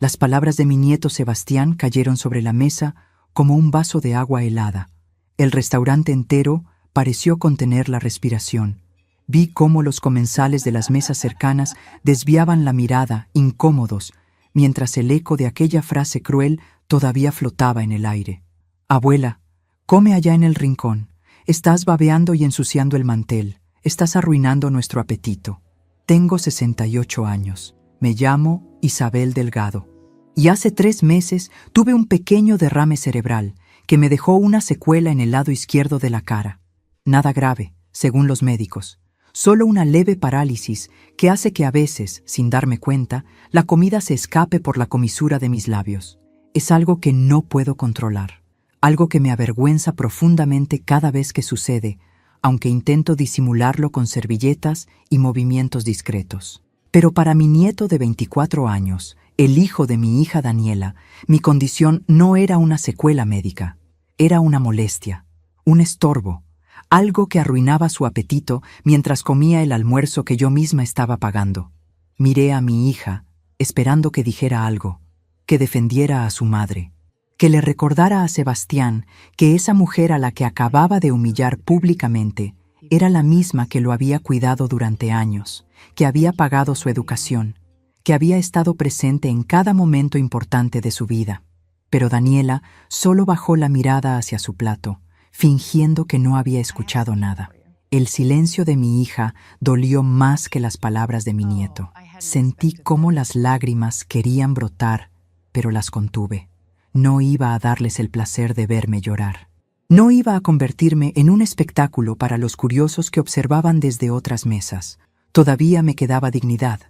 Las palabras de mi nieto Sebastián cayeron sobre la mesa como un vaso de agua helada. El restaurante entero pareció contener la respiración. Vi cómo los comensales de las mesas cercanas desviaban la mirada, incómodos, mientras el eco de aquella frase cruel todavía flotaba en el aire. Abuela, come allá en el rincón. Estás babeando y ensuciando el mantel. Estás arruinando nuestro apetito. Tengo 68 años. Me llamo Isabel Delgado. Y hace 3 meses tuve un pequeño derrame cerebral que me dejó una secuela en el lado izquierdo de la cara. Nada grave, según los médicos. Solo una leve parálisis que hace que a veces, sin darme cuenta, la comida se escape por la comisura de mis labios. Es algo que no puedo controlar. Algo que me avergüenza profundamente cada vez que sucede, aunque intento disimularlo con servilletas y movimientos discretos. Pero para mi nieto de 24 años, el hijo de mi hija Daniela, mi condición no era una secuela médica. Era una molestia, un estorbo, algo que arruinaba su apetito mientras comía el almuerzo que yo misma estaba pagando. Miré a mi hija, esperando que dijera algo, que defendiera a su madre, que le recordara a Sebastián que esa mujer a la que acababa de humillar públicamente era la misma que lo había cuidado durante años, que había pagado su educación, que había estado presente en cada momento importante de su vida. Pero Daniela solo bajó la mirada hacia su plato, fingiendo que no había escuchado nada. El silencio de mi hija dolió más que las palabras de mi nieto. Sentí cómo las lágrimas querían brotar, pero las contuve. No iba a darles el placer de verme llorar. No iba a convertirme en un espectáculo para los curiosos que observaban desde otras mesas. Todavía me quedaba dignidad,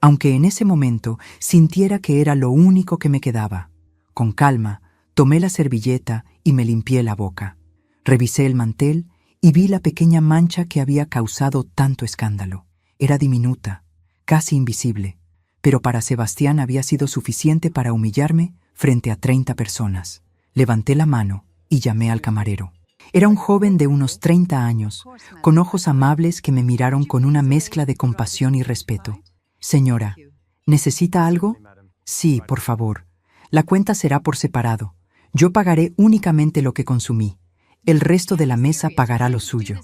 aunque en ese momento sintiera que era lo único que me quedaba. Con calma, tomé la servilleta y me limpié la boca. Revisé el mantel y vi la pequeña mancha que había causado tanto escándalo. Era diminuta, casi invisible, pero para Sebastián había sido suficiente para humillarme frente a 30 personas. Levanté la mano y llamé al camarero. Era un joven de unos 30 años, con ojos amables que me miraron con una mezcla de compasión y respeto. Señora, ¿necesita algo? Sí, por favor. La cuenta será por separado. Yo pagaré únicamente lo que consumí. El resto de la mesa pagará lo suyo.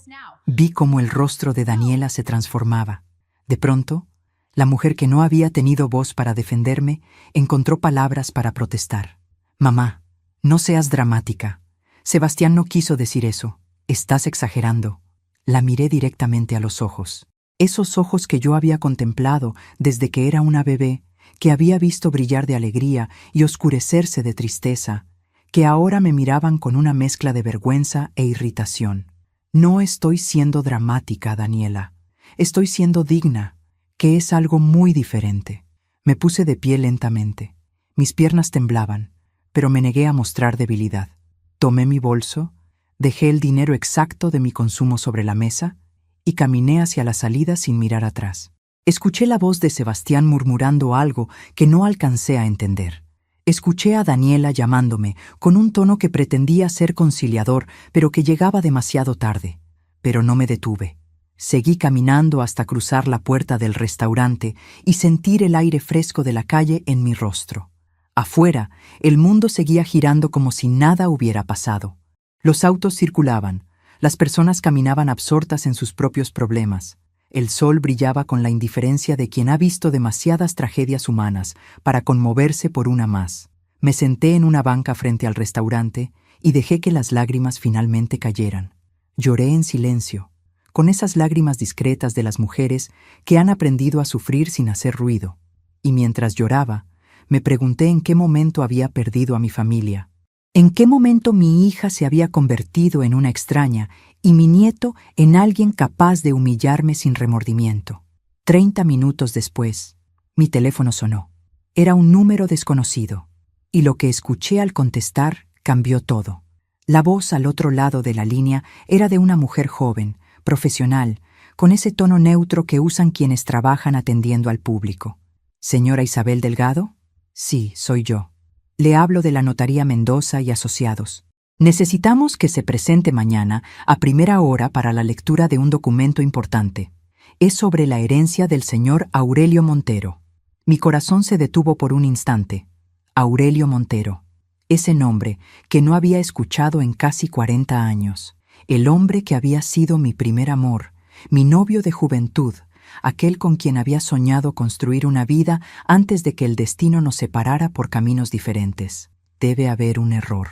Vi cómo el rostro de Daniela se transformaba. De pronto, la mujer que no había tenido voz para defenderme encontró palabras para protestar. Mamá, no seas dramática. Sebastián no quiso decir eso. Estás exagerando. La miré directamente a los ojos. Esos ojos que yo había contemplado desde que era una bebé, que había visto brillar de alegría y oscurecerse de tristeza, que ahora me miraban con una mezcla de vergüenza e irritación. No estoy siendo dramática, Daniela. Estoy siendo digna, que es algo muy diferente. Me puse de pie lentamente. Mis piernas temblaban, pero me negué a mostrar debilidad. Tomé mi bolso, dejé el dinero exacto de mi consumo sobre la mesa y caminé hacia la salida sin mirar atrás. Escuché la voz de Sebastián murmurando algo que no alcancé a entender. Escuché a Daniela llamándome con un tono que pretendía ser conciliador, pero que llegaba demasiado tarde. Pero no me detuve. Seguí caminando hasta cruzar la puerta del restaurante y sentir el aire fresco de la calle en mi rostro. Afuera, el mundo seguía girando como si nada hubiera pasado. Los autos circulaban, las personas caminaban absortas en sus propios problemas. El sol brillaba con la indiferencia de quien ha visto demasiadas tragedias humanas para conmoverse por una más. Me senté en una banca frente al restaurante y dejé que las lágrimas finalmente cayeran. Lloré en silencio, con esas lágrimas discretas de las mujeres que han aprendido a sufrir sin hacer ruido. Y mientras lloraba, me pregunté en qué momento había perdido a mi familia. ¿En qué momento mi hija se había convertido en una extraña y mi nieto en alguien capaz de humillarme sin remordimiento? 30 minutos después, mi teléfono sonó. Era un número desconocido, y lo que escuché al contestar cambió todo. La voz al otro lado de la línea era de una mujer joven, profesional, con ese tono neutro que usan quienes trabajan atendiendo al público. ¿Señora Isabel Delgado? Sí, soy yo. Le hablo de la Notaría Mendoza y Asociados. Necesitamos que se presente mañana a primera hora para la lectura de un documento importante. Es sobre la herencia del señor Aurelio Montero. Mi corazón se detuvo por un instante. Aurelio Montero. Ese nombre que no había escuchado en casi 40 años. El hombre que había sido mi primer amor, mi novio de juventud, aquel con quien había soñado construir una vida antes de que el destino nos separara por caminos diferentes. Debe haber un error,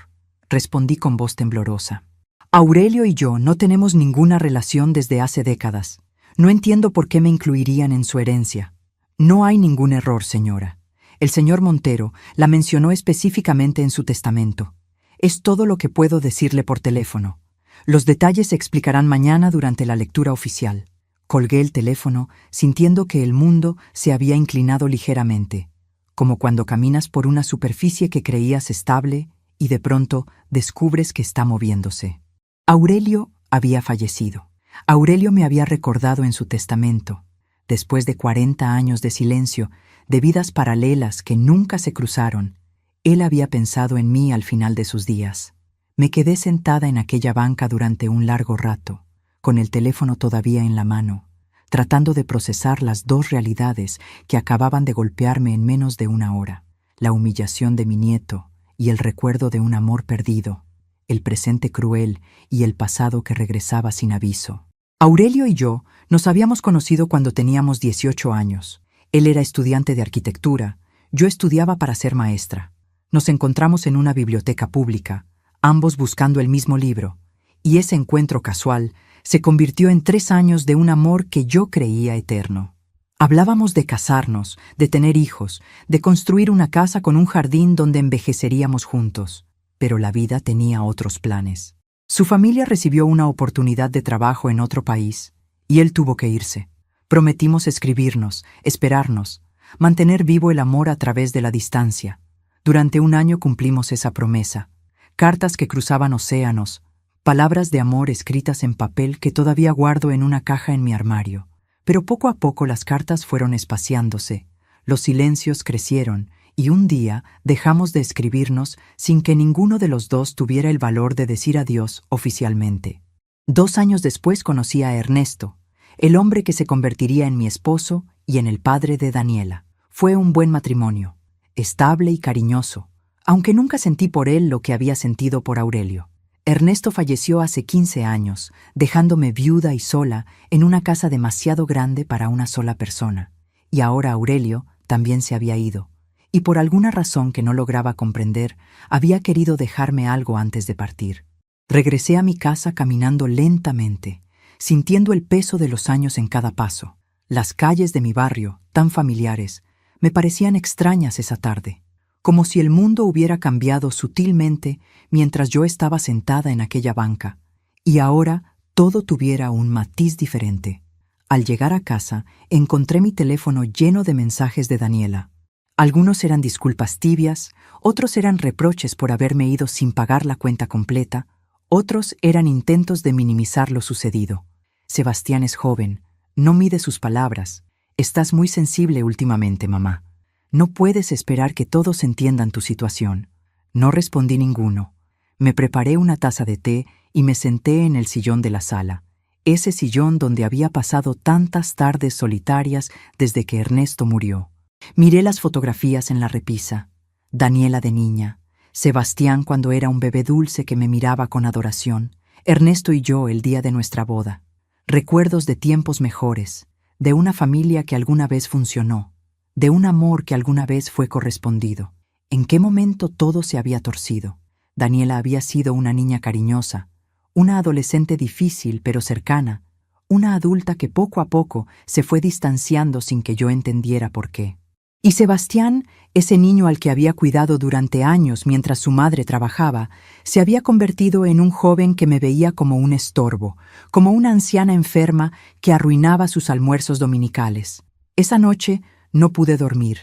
respondí con voz temblorosa. Aurelio y yo no tenemos ninguna relación desde hace décadas. No entiendo por qué me incluirían en su herencia. No hay ningún error, señora. El señor Montero la mencionó específicamente en su testamento. Es todo lo que puedo decirle por teléfono. Los detalles se explicarán mañana durante la lectura oficial. Colgué el teléfono, sintiendo que el mundo se había inclinado ligeramente, como cuando caminas por una superficie que creías estable y de pronto descubres que está moviéndose. Aurelio había fallecido. Aurelio me había recordado en su testamento. Después de 40 años de silencio, de vidas paralelas que nunca se cruzaron, él había pensado en mí al final de sus días. Me quedé sentada en aquella banca durante un largo rato, con el teléfono todavía en la mano, tratando de procesar las dos realidades que acababan de golpearme en menos de una hora: la humillación de mi nieto y el recuerdo de un amor perdido, el presente cruel y el pasado que regresaba sin aviso. Aurelio y yo nos habíamos conocido cuando teníamos 18 años. Él era estudiante de arquitectura, yo estudiaba para ser maestra. Nos encontramos en una biblioteca pública, ambos buscando el mismo libro, y ese encuentro casual se convirtió en 3 años de un amor que yo creía eterno. Hablábamos de casarnos, de tener hijos, de construir una casa con un jardín donde envejeceríamos juntos, pero la vida tenía otros planes. Su familia recibió una oportunidad de trabajo en otro país, y él tuvo que irse. Prometimos escribirnos, esperarnos, mantener vivo el amor a través de la distancia. Durante un año cumplimos esa promesa. Cartas que cruzaban océanos, palabras de amor escritas en papel que todavía guardo en una caja en mi armario. Pero poco a poco las cartas fueron espaciándose, los silencios crecieron, y un día dejamos de escribirnos sin que ninguno de los dos tuviera el valor de decir adiós oficialmente. 2 años después conocí a Ernesto, el hombre que se convertiría en mi esposo y en el padre de Daniela. Fue un buen matrimonio, estable y cariñoso, aunque nunca sentí por él lo que había sentido por Aurelio. Ernesto falleció hace 15 años, dejándome viuda y sola en una casa demasiado grande para una sola persona. Y ahora Aurelio también se había ido, y por alguna razón que no lograba comprender, había querido dejarme algo antes de partir. Regresé a mi casa caminando lentamente, sintiendo el peso de los años en cada paso. Las calles de mi barrio, tan familiares, me parecían extrañas esa tarde, como si el mundo hubiera cambiado sutilmente mientras yo estaba sentada en aquella banca, y ahora todo tuviera un matiz diferente. Al llegar a casa, encontré mi teléfono lleno de mensajes de Daniela. Algunos eran disculpas tibias, otros eran reproches por haberme ido sin pagar la cuenta completa, otros eran intentos de minimizar lo sucedido. Sebastián es joven, no mide sus palabras. Estás muy sensible últimamente, mamá. No puedes esperar que todos entiendan tu situación. No respondí ninguno. Me preparé una taza de té y me senté en el sillón de la sala, ese sillón donde había pasado tantas tardes solitarias desde que Ernesto murió. Miré las fotografías en la repisa. Daniela de niña, Sebastián cuando era un bebé dulce que me miraba con adoración, Ernesto y yo el día de nuestra boda. Recuerdos de tiempos mejores, de una familia que alguna vez funcionó, de un amor que alguna vez fue correspondido. ¿En qué momento todo se había torcido? Daniela había sido una niña cariñosa, una adolescente difícil pero cercana, una adulta que poco a poco se fue distanciando sin que yo entendiera por qué. Y Sebastián, ese niño al que había cuidado durante años mientras su madre trabajaba, se había convertido en un joven que me veía como un estorbo, como una anciana enferma que arruinaba sus almuerzos dominicales. Esa noche no pude dormir.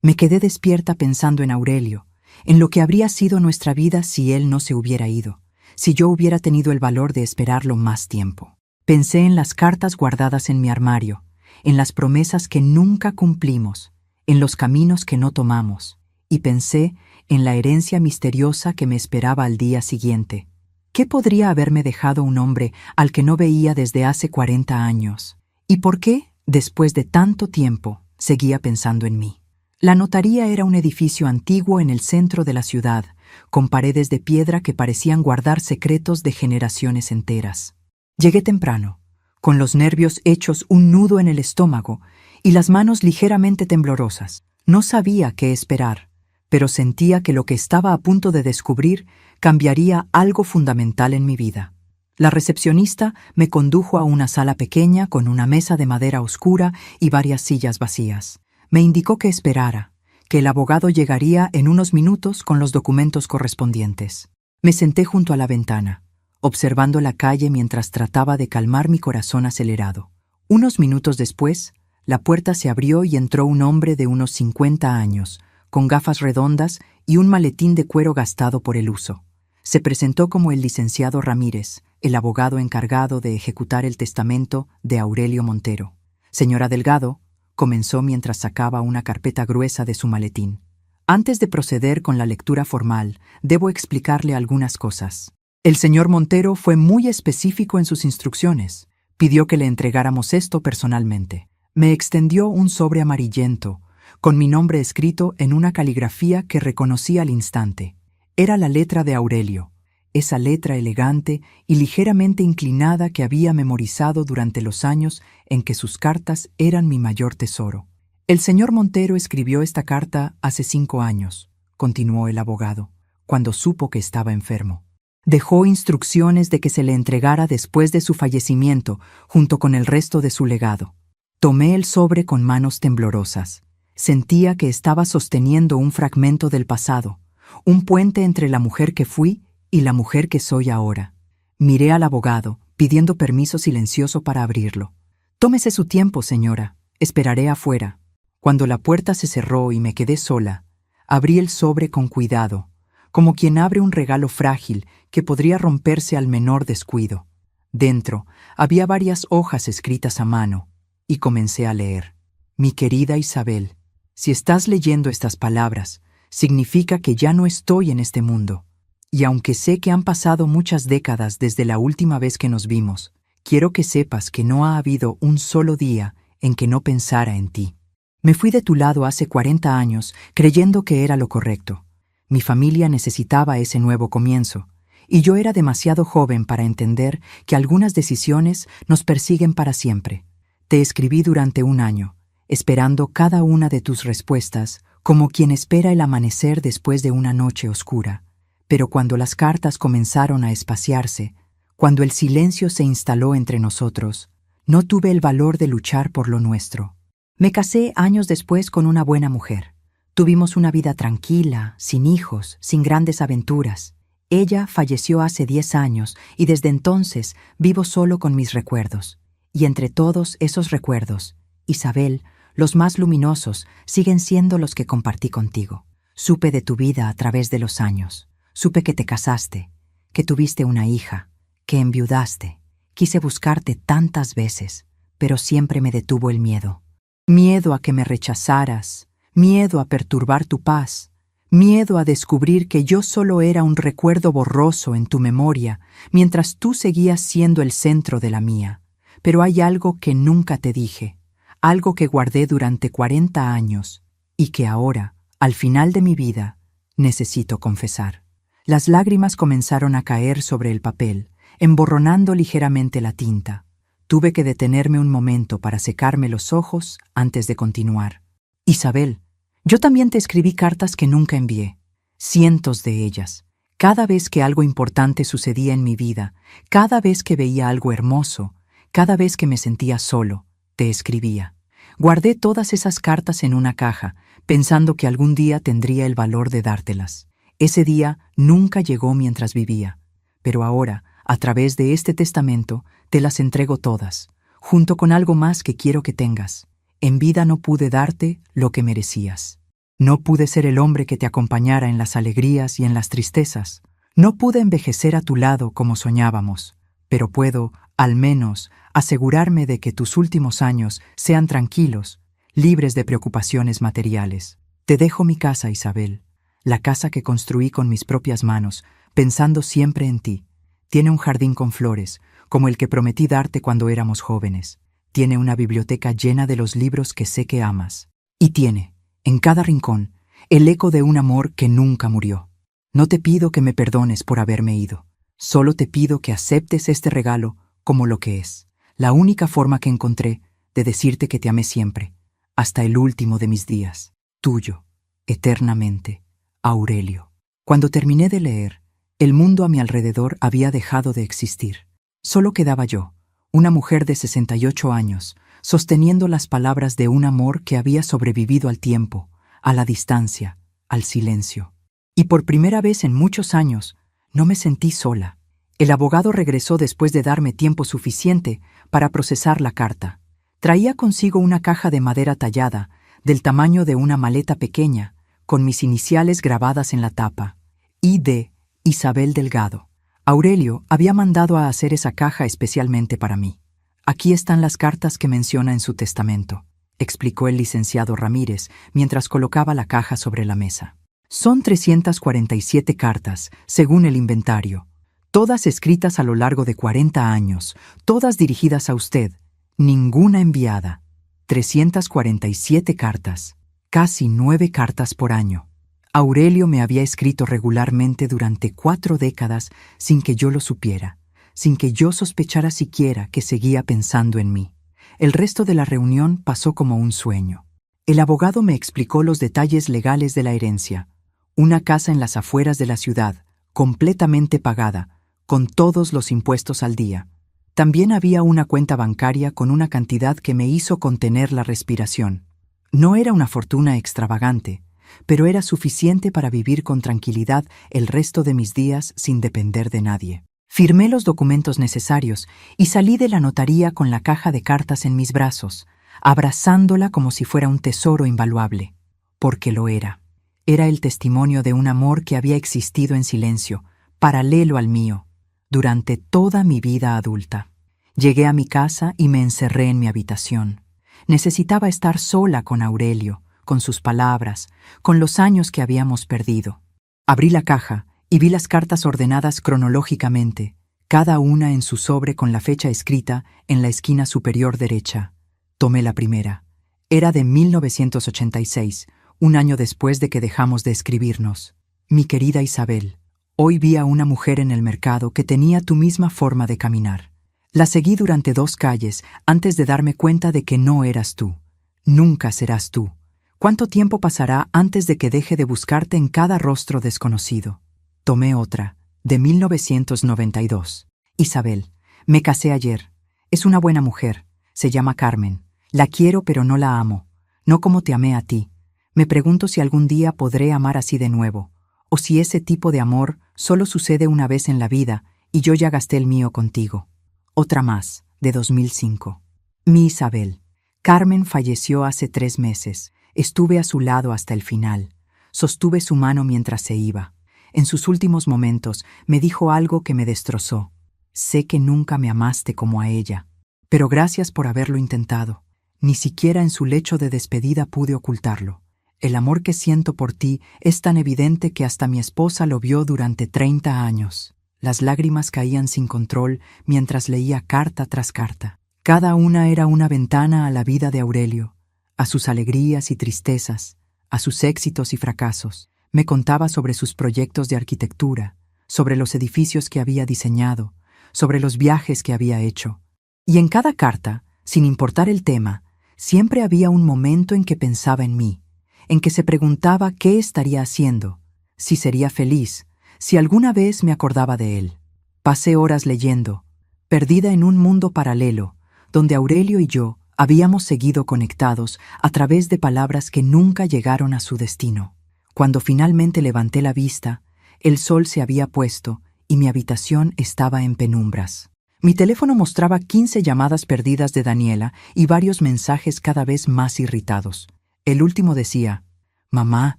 Me quedé despierta pensando en Aurelio, en lo que habría sido nuestra vida si él no se hubiera ido, si yo hubiera tenido el valor de esperarlo más tiempo. Pensé en las cartas guardadas en mi armario, en las promesas que nunca cumplimos, en los caminos que no tomamos, y pensé en la herencia misteriosa que me esperaba al día siguiente. ¿Qué podría haberme dejado un hombre al que no veía desde hace 40 años? ¿Y por qué, después de tanto tiempo, seguía pensando en mí? La notaría era un edificio antiguo en el centro de la ciudad, con paredes de piedra que parecían guardar secretos de generaciones enteras. Llegué temprano, con los nervios hechos un nudo en el estómago y las manos ligeramente temblorosas. No sabía qué esperar, pero sentía que lo que estaba a punto de descubrir cambiaría algo fundamental en mi vida. La recepcionista me condujo a una sala pequeña con una mesa de madera oscura y varias sillas vacías. Me indicó que esperara, que el abogado llegaría en unos minutos con los documentos correspondientes. Me senté junto a la ventana, observando la calle mientras trataba de calmar mi corazón acelerado. Unos minutos después, la puerta se abrió y entró un hombre de unos 50 años, con gafas redondas y un maletín de cuero gastado por el uso. Se presentó como el licenciado Ramírez, el abogado encargado de ejecutar el testamento de Aurelio Montero. Señora Delgado, comenzó mientras sacaba una carpeta gruesa de su maletín. Antes de proceder con la lectura formal, debo explicarle algunas cosas. El señor Montero fue muy específico en sus instrucciones. Pidió que le entregáramos esto personalmente. Me extendió un sobre amarillento, con mi nombre escrito en una caligrafía que reconocí al instante. Era la letra de Aurelio, esa letra elegante y ligeramente inclinada que había memorizado durante los años en que sus cartas eran mi mayor tesoro. El señor Montero escribió esta carta hace 5 años, continuó el abogado, cuando supo que estaba enfermo. Dejó instrucciones de que se le entregara después de su fallecimiento, junto con el resto de su legado. Tomé el sobre con manos temblorosas. Sentía que estaba sosteniendo un fragmento del pasado, un puente entre la mujer que fui y la mujer que soy ahora. Miré al abogado, pidiendo permiso silencioso para abrirlo. «Tómese su tiempo, señora. Esperaré afuera». Cuando la puerta se cerró y me quedé sola, abrí el sobre con cuidado, como quien abre un regalo frágil que podría romperse al menor descuido. Dentro había varias hojas escritas a mano, y comencé a leer. «Mi querida Isabel, si estás leyendo estas palabras, significa que ya no estoy en este mundo. Y aunque sé que han pasado muchas décadas desde la última vez que nos vimos, quiero que sepas que no ha habido un solo día en que no pensara en ti. Me fui de tu lado hace 40 años creyendo que era lo correcto. Mi familia necesitaba ese nuevo comienzo, y yo era demasiado joven para entender que algunas decisiones nos persiguen para siempre. Te escribí durante 1 año, esperando cada una de tus respuestas como quien espera el amanecer después de una noche oscura. Pero cuando las cartas comenzaron a espaciarse, cuando el silencio se instaló entre nosotros, no tuve el valor de luchar por lo nuestro. Me casé años después con una buena mujer. Tuvimos una vida tranquila, sin hijos, sin grandes aventuras. Ella falleció hace 10 años y desde entonces vivo solo con mis recuerdos. Y entre todos esos recuerdos, Isabel, los más luminosos siguen siendo los que compartí contigo. Supe de tu vida a través de los años. Supe que te casaste, que tuviste una hija, que enviudaste. Quise buscarte tantas veces, pero siempre me detuvo el miedo. Miedo a que me rechazaras, miedo a perturbar tu paz, miedo a descubrir que yo solo era un recuerdo borroso en tu memoria, mientras tú seguías siendo el centro de la mía. Pero hay algo que nunca te dije, algo que guardé durante 40 años y que ahora, al final de mi vida, necesito confesar. Las lágrimas comenzaron a caer sobre el papel, emborronando ligeramente la tinta. Tuve que detenerme un momento para secarme los ojos antes de continuar. Isabel, yo también te escribí cartas que nunca envié. Cientos de ellas. Cada vez que algo importante sucedía en mi vida, cada vez que veía algo hermoso, cada vez que me sentía solo, te escribía. Guardé todas esas cartas en una caja, pensando que algún día tendría el valor de dártelas. Ese día nunca llegó mientras vivía, pero ahora, a través de este testamento, te las entrego todas, junto con algo más que quiero que tengas. En vida no pude darte lo que merecías. No pude ser el hombre que te acompañara en las alegrías y en las tristezas. No pude envejecer a tu lado como soñábamos, pero puedo, al menos, asegurarme de que tus últimos años sean tranquilos, libres de preocupaciones materiales. Te dejo mi casa, Isabel. La casa que construí con mis propias manos, pensando siempre en ti. Tiene un jardín con flores, como el que prometí darte cuando éramos jóvenes. Tiene una biblioteca llena de los libros que sé que amas. Y tiene, En cada rincón, el eco de un amor que nunca murió. No te pido que me perdones por haberme ido. Solo te pido que aceptes este regalo como lo que es. La única forma que encontré de decirte que te amé siempre, hasta el último de mis días. Tuyo, eternamente, Aurelio. Cuando terminé de leer, el mundo a mi alrededor había dejado de existir. Solo quedaba yo, una mujer de 68 años, sosteniendo las palabras de un amor que había sobrevivido al tiempo, a la distancia, al silencio. Y por primera vez en muchos años, no me sentí sola. El abogado regresó después de darme tiempo suficiente para procesar la carta. Traía consigo una caja de madera tallada, del tamaño de una maleta pequeña, con mis iniciales grabadas en la tapa. I.D. Isabel Delgado. Aurelio había mandado a hacer esa caja especialmente para mí. Aquí están las cartas que menciona en su testamento, explicó el licenciado Ramírez mientras colocaba la caja sobre la mesa. Son 347 cartas, según el inventario, todas escritas a lo largo de 40 años, todas dirigidas a usted, ninguna enviada. 347 cartas, casi 9 cartas por año. Aurelio me había escrito regularmente durante 4 décadas sin que yo lo supiera, sin que yo sospechara siquiera que seguía pensando en mí. El resto de la reunión pasó como un sueño. El abogado me explicó los detalles legales de la herencia. Una casa en las afueras de la ciudad, completamente pagada, con todos los impuestos al día. También había una cuenta bancaria con una cantidad que me hizo contener la respiración. No era una fortuna extravagante, pero era suficiente para vivir con tranquilidad el resto de mis días sin depender de nadie. Firmé los documentos necesarios y salí de la notaría con la caja de cartas en mis brazos, abrazándola como si fuera un tesoro invaluable. Porque lo era. Era el testimonio de un amor que había existido en silencio, paralelo al mío, durante toda mi vida adulta. Llegué a mi casa y me encerré en mi habitación. Necesitaba estar sola con Aurelio, con sus palabras, con los años que habíamos perdido. Abrí la caja y vi las cartas ordenadas cronológicamente, cada una en su sobre con la fecha escrita en la esquina superior derecha. Tomé la primera. Era de 1986, un año después de que dejamos de escribirnos. Mi querida Isabel, hoy vi a una mujer en el mercado que tenía tu misma forma de caminar. La seguí durante 2 calles antes de darme cuenta de que no eras tú. Nunca serás tú. ¿Cuánto tiempo pasará antes de que deje de buscarte en cada rostro desconocido? Tomé otra, de 1992. Isabel, me casé ayer. Es una buena mujer. Se llama Carmen. La quiero pero no la amo. No como te amé a ti. Me pregunto si algún día podré amar así de nuevo, o si ese tipo de amor solo sucede una vez en la vida y yo ya gasté el mío contigo. Otra más, de 2005. Mi Isabel. Carmen falleció hace 3 meses. Estuve a su lado hasta el final. Sostuve su mano mientras se iba. En sus últimos momentos me dijo algo que me destrozó. Sé que nunca me amaste como a ella, pero gracias por haberlo intentado. Ni siquiera en su lecho de despedida pude ocultarlo. El amor que siento por ti es tan evidente que hasta mi esposa lo vio durante 30 años. Las lágrimas caían sin control mientras leía carta tras carta. Cada una era una ventana a la vida de Aurelio, a sus alegrías y tristezas, a sus éxitos y fracasos. Me contaba sobre sus proyectos de arquitectura, sobre los edificios que había diseñado, sobre los viajes que había hecho. Y en cada carta, sin importar el tema, siempre había un momento en que pensaba en mí, en que se preguntaba qué estaría haciendo, si sería feliz, si alguna vez me acordaba de él. Pasé horas leyendo, perdida en un mundo paralelo, donde Aurelio y yo habíamos seguido conectados a través de palabras que nunca llegaron a su destino. Cuando finalmente levanté la vista, el sol se había puesto y mi habitación estaba en penumbras. Mi teléfono mostraba 15 llamadas perdidas de Daniela y varios mensajes cada vez más irritados. El último decía: «Mamá,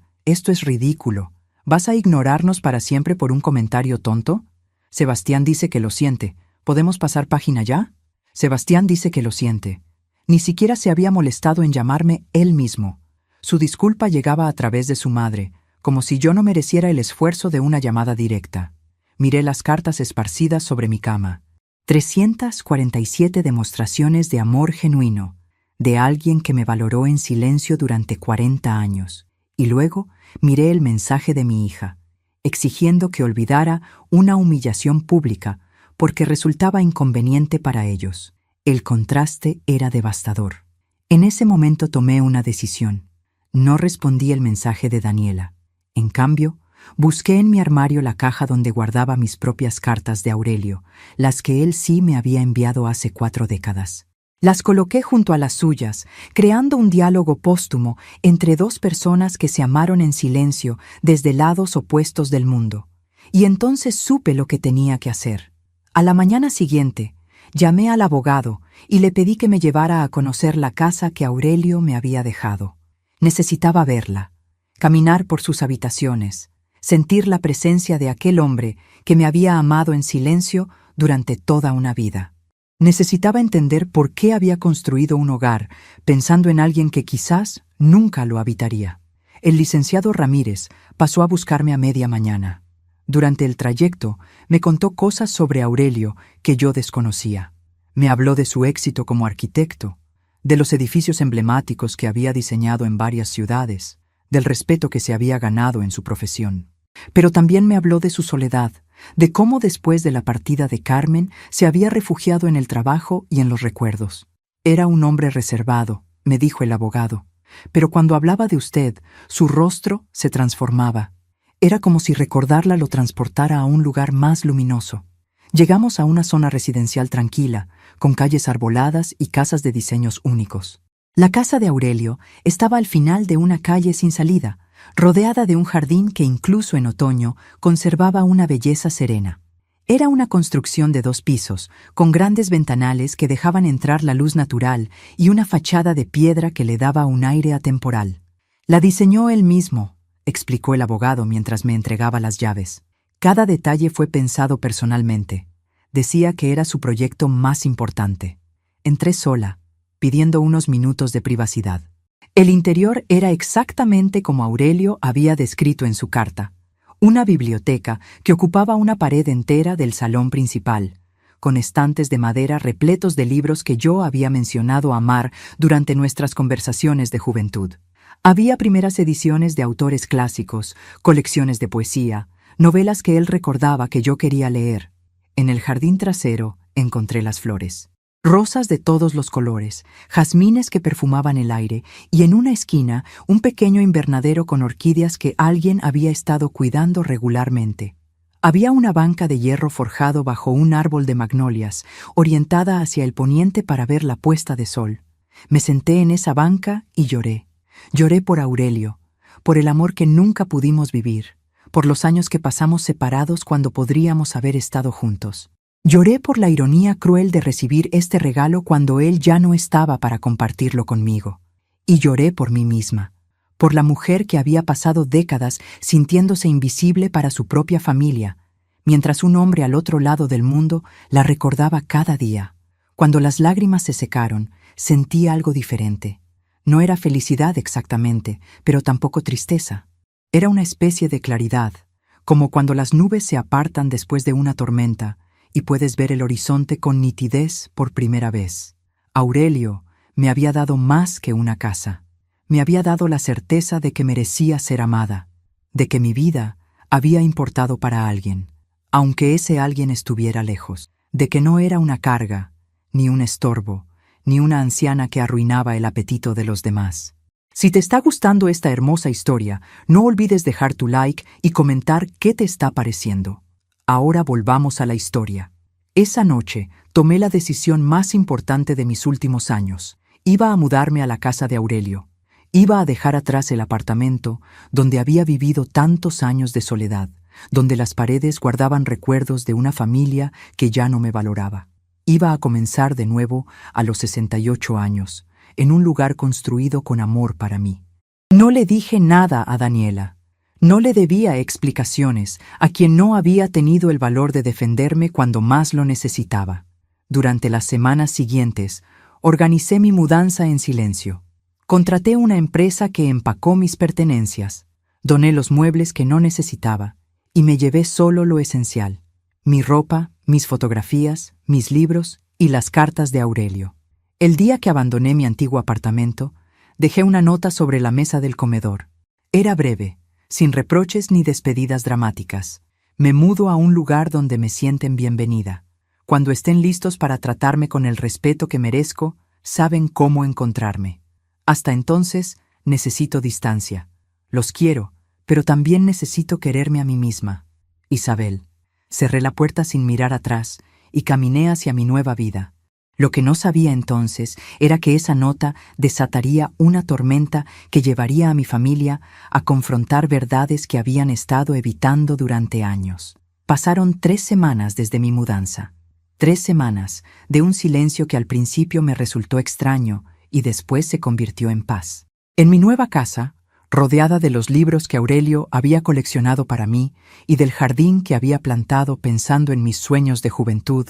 esto es ridículo. ¿Vas a ignorarnos para siempre por un comentario tonto? Sebastián dice que lo siente. ¿Podemos pasar página ya?» Sebastián dice que lo siente. Ni siquiera se había molestado en llamarme él mismo. Su disculpa llegaba a través de su madre, como si yo no mereciera el esfuerzo de una llamada directa. Miré las cartas esparcidas sobre mi cama. 347 demostraciones de amor genuino, de alguien que me valoró en silencio durante 40 años. Y luego miré el mensaje de mi hija, exigiendo que olvidara una humillación pública porque resultaba inconveniente para ellos. El contraste era devastador. En ese momento tomé una decisión. No respondí el mensaje de Daniela. En cambio, busqué en mi armario la caja donde guardaba mis propias cartas de Aurelio, las que él sí me había enviado hace 4 décadas. Las coloqué junto a las suyas, creando un diálogo póstumo entre dos personas que se amaron en silencio desde lados opuestos del mundo. Y entonces supe lo que tenía que hacer. A la mañana siguiente, llamé al abogado y le pedí que me llevara a conocer la casa que Aurelio me había dejado. Necesitaba verla, caminar por sus habitaciones, sentir la presencia de aquel hombre que me había amado en silencio durante toda una vida. Necesitaba entender por qué había construido un hogar pensando en alguien que quizás nunca lo habitaría. El licenciado Ramírez pasó a buscarme a media mañana. Durante el trayecto me contó cosas sobre Aurelio que yo desconocía. Me habló de su éxito como arquitecto, de los edificios emblemáticos que había diseñado en varias ciudades, del respeto que se había ganado en su profesión. Pero también me habló de su soledad, de cómo después de la partida de Carmen se había refugiado en el trabajo y en los recuerdos. Era un hombre reservado, me dijo el abogado, pero cuando hablaba de usted, su rostro se transformaba. Era como si recordarla lo transportara a un lugar más luminoso. Llegamos a una zona residencial tranquila, con calles arboladas y casas de diseños únicos. La casa de Aurelio estaba al final de una calle sin salida, rodeada de un jardín que incluso en otoño conservaba una belleza serena. Era una construcción de 2 pisos, con grandes ventanales que dejaban entrar la luz natural y una fachada de piedra que le daba un aire atemporal. La diseñó él mismo, explicó el abogado mientras me entregaba las llaves. Cada detalle fue pensado personalmente. Decía que era su proyecto más importante. Entré sola, pidiendo unos minutos de privacidad. El interior era exactamente como Aurelio había descrito en su carta. Una biblioteca que ocupaba una pared entera del salón principal, con estantes de madera repletos de libros que yo había mencionado amar durante nuestras conversaciones de juventud. Había primeras ediciones de autores clásicos, colecciones de poesía, novelas que él recordaba que yo quería leer. En el jardín trasero encontré las flores. Rosas de todos los colores, jazmines que perfumaban el aire, y en una esquina un pequeño invernadero con orquídeas que alguien había estado cuidando regularmente. Había una banca de hierro forjado bajo un árbol de magnolias, orientada hacia el poniente para ver la puesta de sol. Me senté en esa banca y lloré. Lloré por Aurelio, por el amor que nunca pudimos vivir, por los años que pasamos separados cuando podríamos haber estado juntos. Lloré por la ironía cruel de recibir este regalo cuando él ya no estaba para compartirlo conmigo. Y lloré por mí misma, por la mujer que había pasado décadas sintiéndose invisible para su propia familia, mientras un hombre al otro lado del mundo la recordaba cada día. Cuando las lágrimas se secaron, sentí algo diferente. No era felicidad exactamente, pero tampoco tristeza. Era una especie de claridad, como cuando las nubes se apartan después de una tormenta, y puedes ver el horizonte con nitidez por primera vez. Aurelio me había dado más que una casa. Me había dado la certeza de que merecía ser amada, de que mi vida había importado para alguien, aunque ese alguien estuviera lejos, de que no era una carga, ni un estorbo, ni una anciana que arruinaba el apetito de los demás. Si te está gustando esta hermosa historia, no olvides dejar tu like y comentar qué te está pareciendo. Ahora volvamos a la historia. Esa noche tomé la decisión más importante de mis últimos años. Iba a mudarme a la casa de Aurelio. Iba a dejar atrás el apartamento donde había vivido tantos años de soledad, donde las paredes guardaban recuerdos de una familia que ya no me valoraba. Iba a comenzar de nuevo a los 68 años, en un lugar construido con amor para mí. No le dije nada a Daniela. No le debía explicaciones a quien no había tenido el valor de defenderme cuando más lo necesitaba. Durante las semanas siguientes, organicé mi mudanza en silencio. Contraté una empresa que empacó mis pertenencias, doné los muebles que no necesitaba y me llevé solo lo esencial: mi ropa, mis fotografías, mis libros y las cartas de Aurelio. El día que abandoné mi antiguo apartamento, dejé una nota sobre la mesa del comedor. Era breve, sin reproches ni despedidas dramáticas. Me mudo a un lugar donde me sienten bienvenida. Cuando estén listos para tratarme con el respeto que merezco, saben cómo encontrarme. Hasta entonces, necesito distancia. Los quiero, pero también necesito quererme a mí misma. Isabel. Cerré la puerta sin mirar atrás y caminé hacia mi nueva vida. Lo que no sabía entonces era que esa nota desataría una tormenta que llevaría a mi familia a confrontar verdades que habían estado evitando durante años. Pasaron 3 semanas desde mi mudanza. 3 semanas de un silencio que al principio me resultó extraño y después se convirtió en paz. En mi nueva casa, rodeada de los libros que Aurelio había coleccionado para mí y del jardín que había plantado pensando en mis sueños de juventud,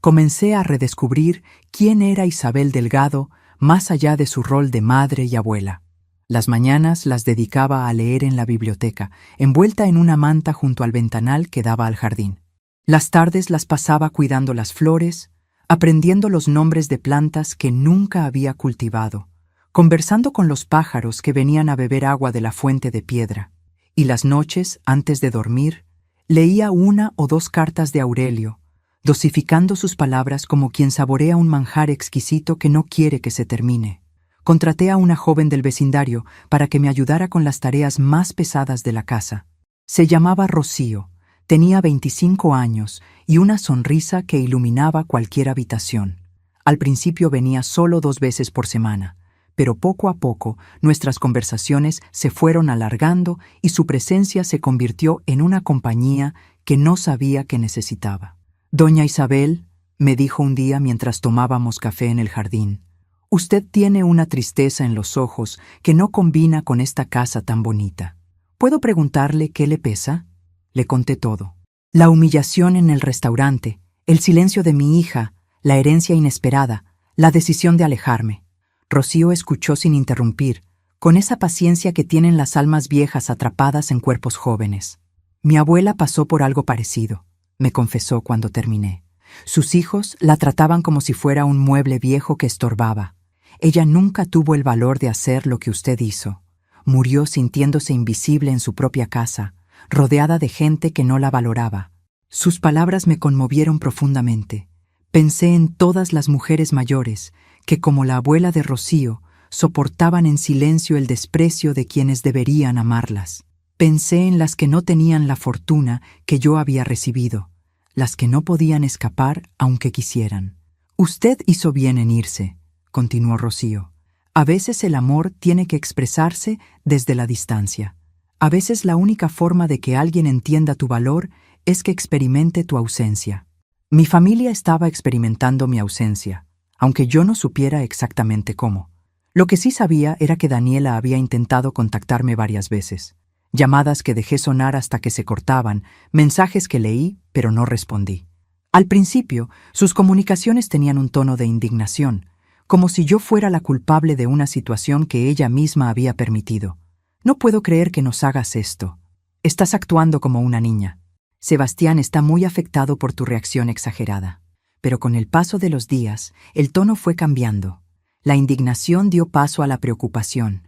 comencé a redescubrir quién era Isabel Delgado más allá de su rol de madre y abuela. Las mañanas las dedicaba a leer en la biblioteca, envuelta en una manta junto al ventanal que daba al jardín. Las tardes las pasaba cuidando las flores, aprendiendo los nombres de plantas que nunca había cultivado, conversando con los pájaros que venían a beber agua de la fuente de piedra. Y las noches, antes de dormir, leía 1 o 2 cartas de Aurelio, dosificando sus palabras como quien saborea un manjar exquisito que no quiere que se termine. Contraté a una joven del vecindario para que me ayudara con las tareas más pesadas de la casa. Se llamaba Rocío, tenía 25 años y una sonrisa que iluminaba cualquier habitación. Al principio venía solo 2 veces por semana, pero poco a poco nuestras conversaciones se fueron alargando y su presencia se convirtió en una compañía que no sabía que necesitaba. «Doña Isabel», me dijo un día mientras tomábamos café en el jardín, «usted tiene una tristeza en los ojos que no combina con esta casa tan bonita. ¿Puedo preguntarle qué le pesa?». Le conté todo. La humillación en el restaurante, el silencio de mi hija, la herencia inesperada, la decisión de alejarme. Rocío escuchó sin interrumpir, con esa paciencia que tienen las almas viejas atrapadas en cuerpos jóvenes. «Mi abuela pasó por algo parecido», me confesó cuando terminé. Sus hijos la trataban como si fuera un mueble viejo que estorbaba. Ella nunca tuvo el valor de hacer lo que usted hizo. Murió sintiéndose invisible en su propia casa, rodeada de gente que no la valoraba. Sus palabras me conmovieron profundamente. Pensé en todas las mujeres mayores que, como la abuela de Rocío, soportaban en silencio el desprecio de quienes deberían amarlas. Pensé en las que no tenían la fortuna que yo había recibido, las que no podían escapar aunque quisieran. «Usted hizo bien en irse», continuó Rocío. «A veces el amor tiene que expresarse desde la distancia. A veces la única forma de que alguien entienda tu valor es que experimente tu ausencia». Mi familia estaba experimentando mi ausencia, aunque yo no supiera exactamente cómo. Lo que sí sabía era que Daniela había intentado contactarme varias veces. Llamadas que dejé sonar hasta que se cortaban, mensajes que leí, pero no respondí. Al principio, sus comunicaciones tenían un tono de indignación, como si yo fuera la culpable de una situación que ella misma había permitido. «No puedo creer que nos hagas esto. Estás actuando como una niña. Sebastián está muy afectado por tu reacción exagerada». Pero con el paso de los días, el tono fue cambiando. La indignación dio paso a la preocupación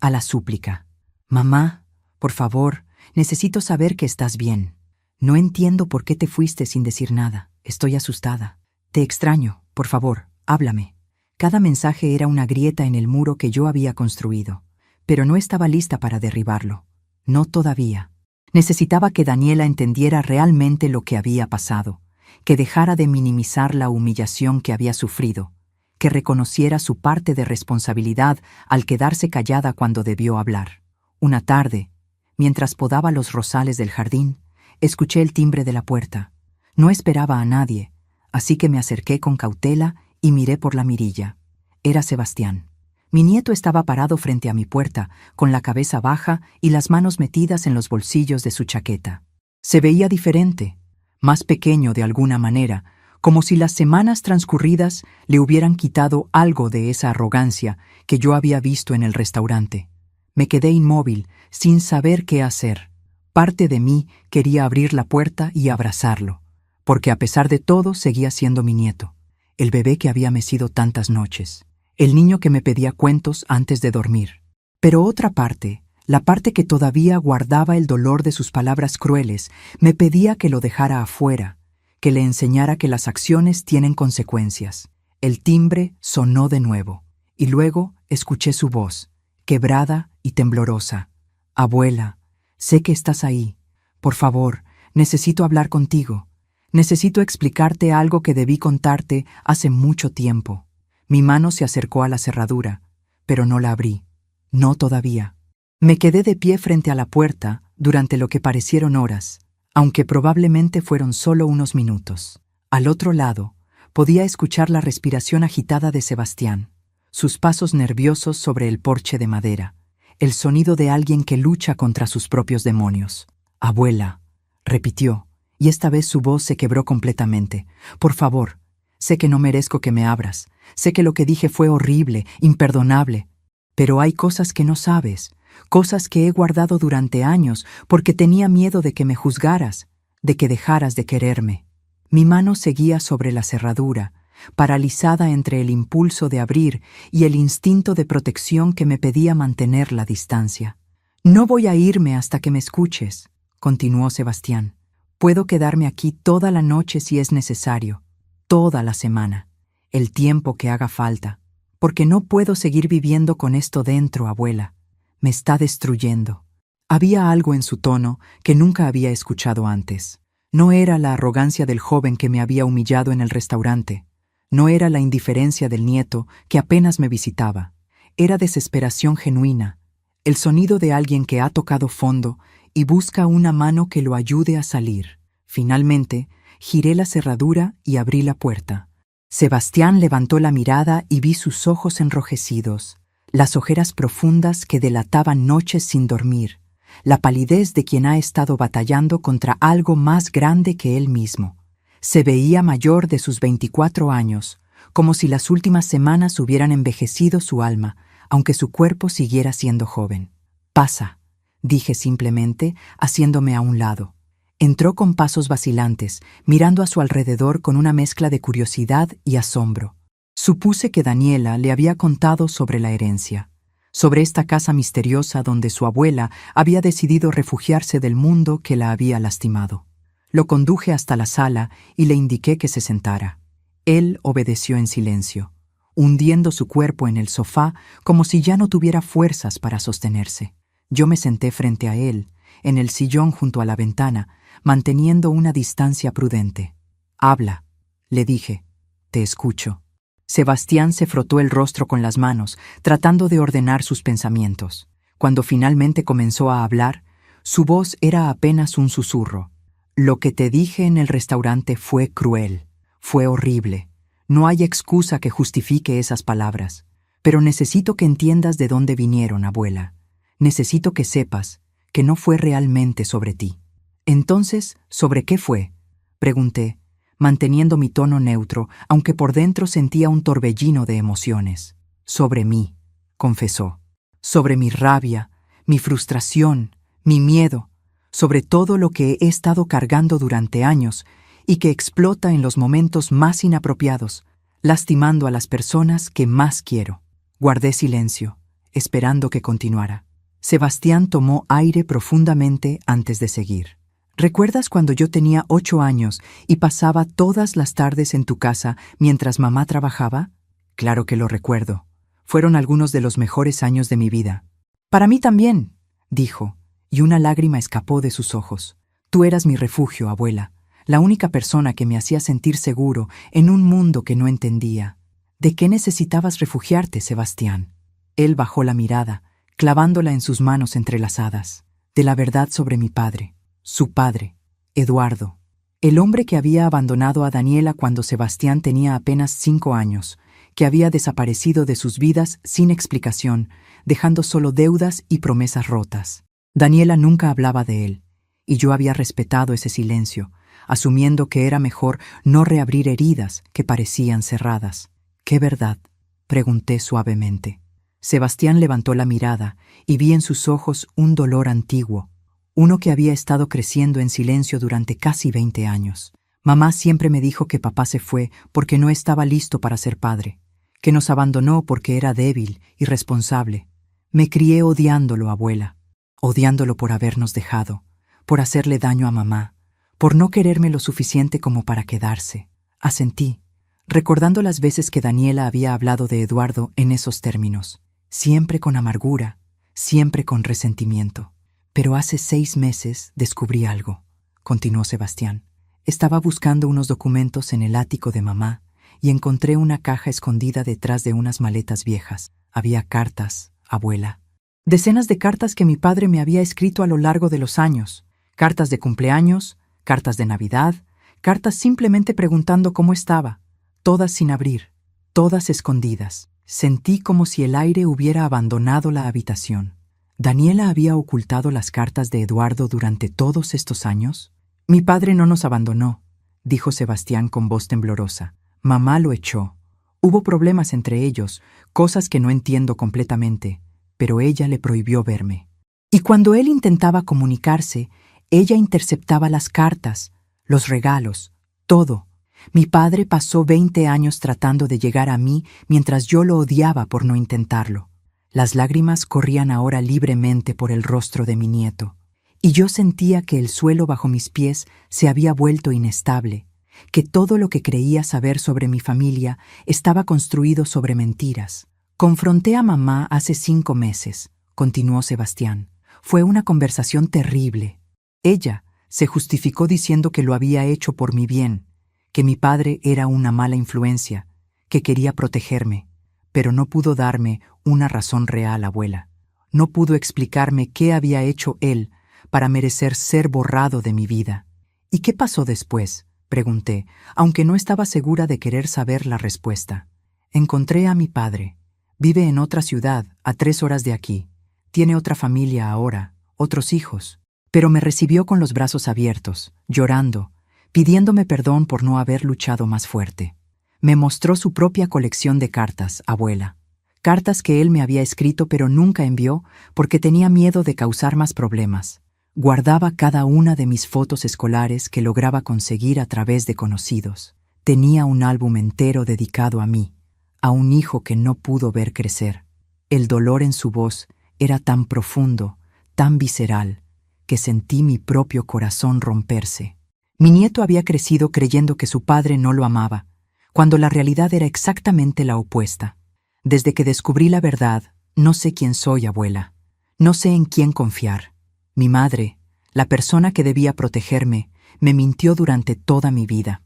a la súplica. «Mamá, por favor, necesito saber que estás bien. No entiendo por qué te fuiste sin decir nada. Estoy asustada. Te extraño, por favor, háblame». Cada mensaje era una grieta en el muro que yo había construido, pero no estaba lista para derribarlo. No todavía. Necesitaba que Daniela entendiera realmente lo que había pasado, que dejara de minimizar la humillación que había sufrido, que reconociera su parte de responsabilidad al quedarse callada cuando debió hablar. Una tarde, mientras podaba los rosales del jardín, escuché el timbre de la puerta. No esperaba a nadie, así que me acerqué con cautela y miré por la mirilla. Era Sebastián. Mi nieto estaba parado frente a mi puerta, con la cabeza baja y las manos metidas en los bolsillos de su chaqueta. Se veía diferente, más pequeño de alguna manera, como si las semanas transcurridas le hubieran quitado algo de esa arrogancia que yo había visto en el restaurante. Me quedé inmóvil, sin saber qué hacer. Parte de mí quería abrir la puerta y abrazarlo, porque a pesar de todo seguía siendo mi nieto. el bebé que había mecido tantas noches, el niño que me pedía cuentos antes de dormir. Pero otra parte, la parte que todavía guardaba el dolor de sus palabras crueles, me pedía que lo dejara afuera, que le enseñara que las acciones tienen consecuencias. El timbre sonó de nuevo, y luego escuché su voz, quebrada y temblorosa. Abuela, sé que estás ahí. Por favor, necesito hablar contigo. Necesito explicarte algo que debí contarte hace mucho tiempo. Mi mano se acercó a la cerradura, pero no la abrí. No todavía. Me quedé de pie frente a la puerta durante lo que parecieron horas, aunque probablemente fueron solo unos minutos. Al otro lado, podía escuchar la respiración agitada de Sebastián, sus pasos nerviosos sobre el porche de madera, el sonido de alguien que lucha contra sus propios demonios. Abuela, repitió, y esta vez su voz se quebró completamente. Por favor, sé que no merezco que me abras, sé que lo que dije fue horrible, imperdonable, pero hay cosas que no sabes, cosas que he guardado durante años porque tenía miedo de que me juzgaras, de que dejaras de quererme. Mi mano seguía sobre la cerradura, paralizada entre el impulso de abrir y el instinto de protección que me pedía mantener la distancia. No voy a irme hasta que me escuches, continuó Sebastián. Puedo quedarme aquí toda la noche si es necesario, toda la semana, el tiempo que haga falta, porque no puedo seguir viviendo con esto dentro, abuela. Me está destruyendo. Había algo en su tono que nunca había escuchado antes. No era la arrogancia del joven que me había humillado en el restaurante. No era la indiferencia del nieto que apenas me visitaba. Era desesperación genuina, el sonido de alguien que ha tocado fondo y busca una mano que lo ayude a salir. Finalmente, giré la cerradura y abrí la puerta. Sebastián levantó la mirada y vi sus ojos enrojecidos, las ojeras profundas que delataban noches sin dormir, la palidez de quien ha estado batallando contra algo más grande que él mismo. Se veía mayor de sus 24 años, como si las últimas semanas hubieran envejecido su alma, aunque su cuerpo siguiera siendo joven. «Pasa», dije simplemente, haciéndome a un lado. Entró con pasos vacilantes, mirando a su alrededor con una mezcla de curiosidad y asombro. Supuse que Daniela le había contado sobre la herencia, sobre esta casa misteriosa donde su abuela había decidido refugiarse del mundo que la había lastimado. Lo conduje hasta la sala y le indiqué que se sentara. Él obedeció en silencio, hundiendo su cuerpo en el sofá como si ya no tuviera fuerzas para sostenerse. Yo me senté frente a él, en el sillón junto a la ventana, manteniendo una distancia prudente. «Habla», le dije. «Te escucho». Sebastián se frotó el rostro con las manos, tratando de ordenar sus pensamientos. Cuando finalmente comenzó a hablar, su voz era apenas un susurro. «Lo que te dije en el restaurante fue cruel, fue horrible. No hay excusa que justifique esas palabras. Pero necesito que entiendas de dónde vinieron, abuela. Necesito que sepas que no fue realmente sobre ti». «Entonces, ¿sobre qué fue?», pregunté, manteniendo mi tono neutro, aunque por dentro sentía un torbellino de emociones. «Sobre mí», confesó. «Sobre mi rabia, mi frustración, mi miedo, sobre todo lo que he estado cargando durante años y que explota en los momentos más inapropiados, lastimando a las personas que más quiero». Guardé silencio, esperando que continuara. Sebastián tomó aire profundamente antes de seguir. «¿Recuerdas cuando yo tenía 8 años y pasaba todas las tardes en tu casa mientras mamá trabajaba?» «Claro que lo recuerdo. Fueron algunos de los mejores años de mi vida». «Para mí también», dijo, y una lágrima escapó de sus ojos. «Tú eras mi refugio, abuela, la única persona que me hacía sentir seguro en un mundo que no entendía». «¿De qué necesitabas refugiarte, Sebastián?». Él bajó la mirada, clavándola en sus manos entrelazadas. «De la verdad sobre mi padre, su padre, Eduardo, el hombre que había abandonado a Daniela cuando Sebastián tenía apenas 5 años, que había desaparecido de sus vidas sin explicación, dejando solo deudas y promesas rotas. Daniela nunca hablaba de él, y yo había respetado ese silencio, asumiendo que era mejor no reabrir heridas que parecían cerradas». «¿Qué verdad?», pregunté suavemente. Sebastián levantó la mirada y vi en sus ojos un dolor antiguo, uno que había estado creciendo en silencio durante casi 20 años. Mamá siempre me dijo que papá se fue porque no estaba listo para ser padre, que nos abandonó porque era débil, irresponsable. Me crié odiándolo, abuela, odiándolo por habernos dejado, por hacerle daño a mamá, por no quererme lo suficiente como para quedarse. Asentí, recordando las veces que Daniela había hablado de Eduardo en esos términos, siempre con amargura, siempre con resentimiento. Pero hace 6 meses descubrí algo, continuó Sebastián. Estaba buscando unos documentos en el ático de mamá y encontré una caja escondida detrás de unas maletas viejas. Había cartas, abuela. Decenas de cartas que mi padre me había escrito a lo largo de los años. Cartas de cumpleaños, cartas de Navidad, cartas simplemente preguntando cómo estaba. Todas sin abrir, todas escondidas. Sentí como si el aire hubiera abandonado la habitación. ¿Daniela había ocultado las cartas de Eduardo durante todos estos años? Mi padre no nos abandonó, dijo Sebastián con voz temblorosa. Mamá lo echó. Hubo problemas entre ellos, cosas que no entiendo completamente, pero ella le prohibió verme. Y cuando él intentaba comunicarse, ella interceptaba las cartas, los regalos, todo. Mi padre pasó 20 años tratando de llegar a mí mientras yo lo odiaba por no intentarlo. Las lágrimas corrían ahora libremente por el rostro de mi nieto, y yo sentía que el suelo bajo mis pies se había vuelto inestable, que todo lo que creía saber sobre mi familia estaba construido sobre mentiras. Confronté a mamá hace 5 meses, continuó Sebastián. Fue una conversación terrible. Ella se justificó diciendo que lo había hecho por mi bien, que mi padre era una mala influencia, que quería protegerme, pero no pudo darme una razón real, abuela. No pudo explicarme qué había hecho él para merecer ser borrado de mi vida. ¿Y qué pasó después?, pregunté, aunque no estaba segura de querer saber la respuesta. Encontré a mi padre. Vive en otra ciudad, a 3 horas de aquí. Tiene otra familia ahora, otros hijos. Pero me recibió con los brazos abiertos, llorando, pidiéndome perdón por no haber luchado más fuerte. Me mostró su propia colección de cartas, abuela. Cartas que él me había escrito pero nunca envió porque tenía miedo de causar más problemas. Guardaba cada una de mis fotos escolares que lograba conseguir a través de conocidos. Tenía un álbum entero dedicado a mí, a un hijo que no pudo ver crecer. El dolor en su voz era tan profundo, tan visceral, que sentí mi propio corazón romperse. Mi nieto había crecido creyendo que su padre no lo amaba, cuando la realidad era exactamente la opuesta. Desde que descubrí la verdad, no sé quién soy, abuela. No sé en quién confiar. Mi madre, la persona que debía protegerme, me mintió durante toda mi vida.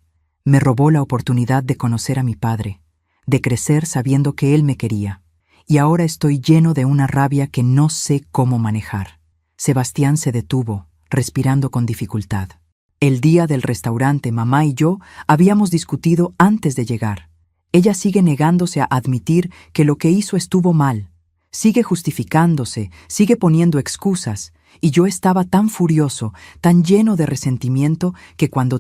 Me robó la oportunidad de conocer a mi padre, de crecer sabiendo que él me quería. Y ahora estoy lleno de una rabia que no sé cómo manejar. Sebastián se detuvo, respirando con dificultad. El día del restaurante, mamá y yo habíamos discutido antes de llegar. Ella sigue negándose a admitir que lo que hizo estuvo mal. Sigue justificándose, sigue poniendo excusas, y yo estaba tan furioso, tan lleno de resentimiento, que cuando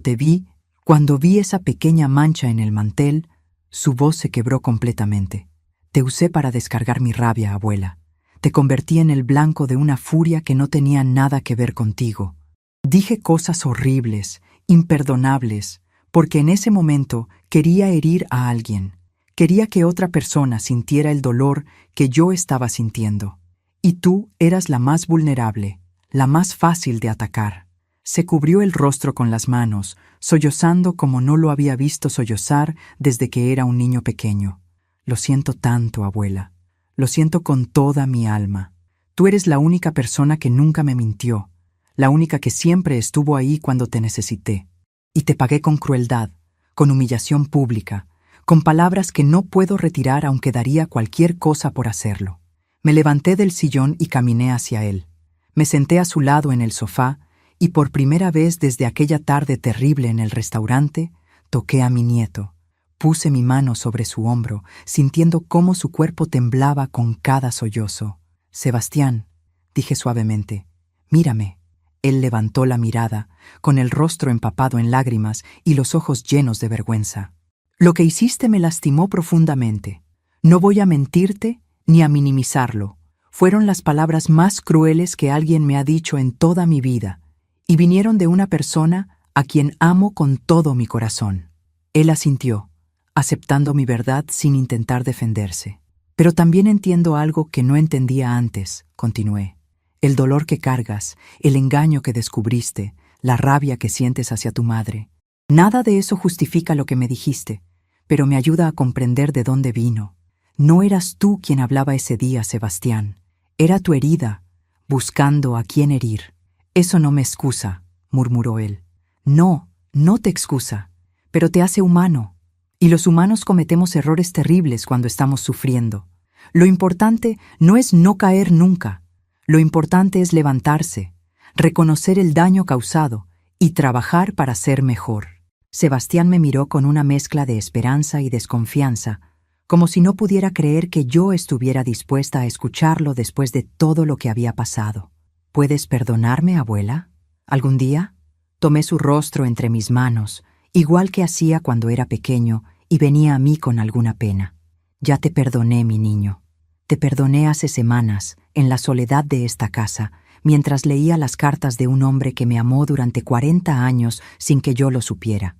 vi esa pequeña mancha en el mantel, su voz se quebró completamente. Te usé para descargar mi rabia, abuela. Te convertí en el blanco de una furia que no tenía nada que ver contigo. Dije cosas horribles, imperdonables, porque en ese momento quería herir a alguien. Quería que otra persona sintiera el dolor que yo estaba sintiendo. Y tú eras la más vulnerable, la más fácil de atacar. Se cubrió el rostro con las manos, sollozando como no lo había visto sollozar desde que era un niño pequeño. Lo siento tanto, abuela. Lo siento con toda mi alma. Tú eres la única persona que nunca me mintió, la única que siempre estuvo ahí cuando te necesité. Y te pagué con crueldad, con humillación pública, con palabras que no puedo retirar aunque daría cualquier cosa por hacerlo. Me levanté del sillón y caminé hacia él. Me senté a su lado en el sofá y por primera vez desde aquella tarde terrible en el restaurante, toqué a mi nieto. Puse mi mano sobre su hombro, sintiendo cómo su cuerpo temblaba con cada sollozo. Sebastián, dije suavemente, mírame. Él levantó la mirada, con el rostro empapado en lágrimas y los ojos llenos de vergüenza. Lo que hiciste me lastimó profundamente. No voy a mentirte ni a minimizarlo. Fueron las palabras más crueles que alguien me ha dicho en toda mi vida, y vinieron de una persona a quien amo con todo mi corazón. Él asintió, aceptando mi verdad sin intentar defenderse. Pero también entiendo algo que no entendía antes, continué. El dolor que cargas, el engaño que descubriste, la rabia que sientes hacia tu madre. Nada de eso justifica lo que me dijiste, pero me ayuda a comprender de dónde vino. No eras tú quien hablaba ese día, Sebastián. Era tu herida, buscando a quién herir. Eso no me excusa, murmuró él. No, no te excusa, pero te hace humano. Y los humanos cometemos errores terribles cuando estamos sufriendo. Lo importante no es no caer nunca. Lo importante es levantarse, reconocer el daño causado y trabajar para ser mejor. Sebastián me miró con una mezcla de esperanza y desconfianza, como si no pudiera creer que yo estuviera dispuesta a escucharlo después de todo lo que había pasado. ¿Puedes perdonarme, abuela? ¿Algún día? Tomé su rostro entre mis manos, igual que hacía cuando era pequeño y venía a mí con alguna pena. Ya te perdoné, mi niño. Te perdoné hace semanas, en la soledad de esta casa, mientras leía las cartas de un hombre que me amó durante 40 años sin que yo lo supiera.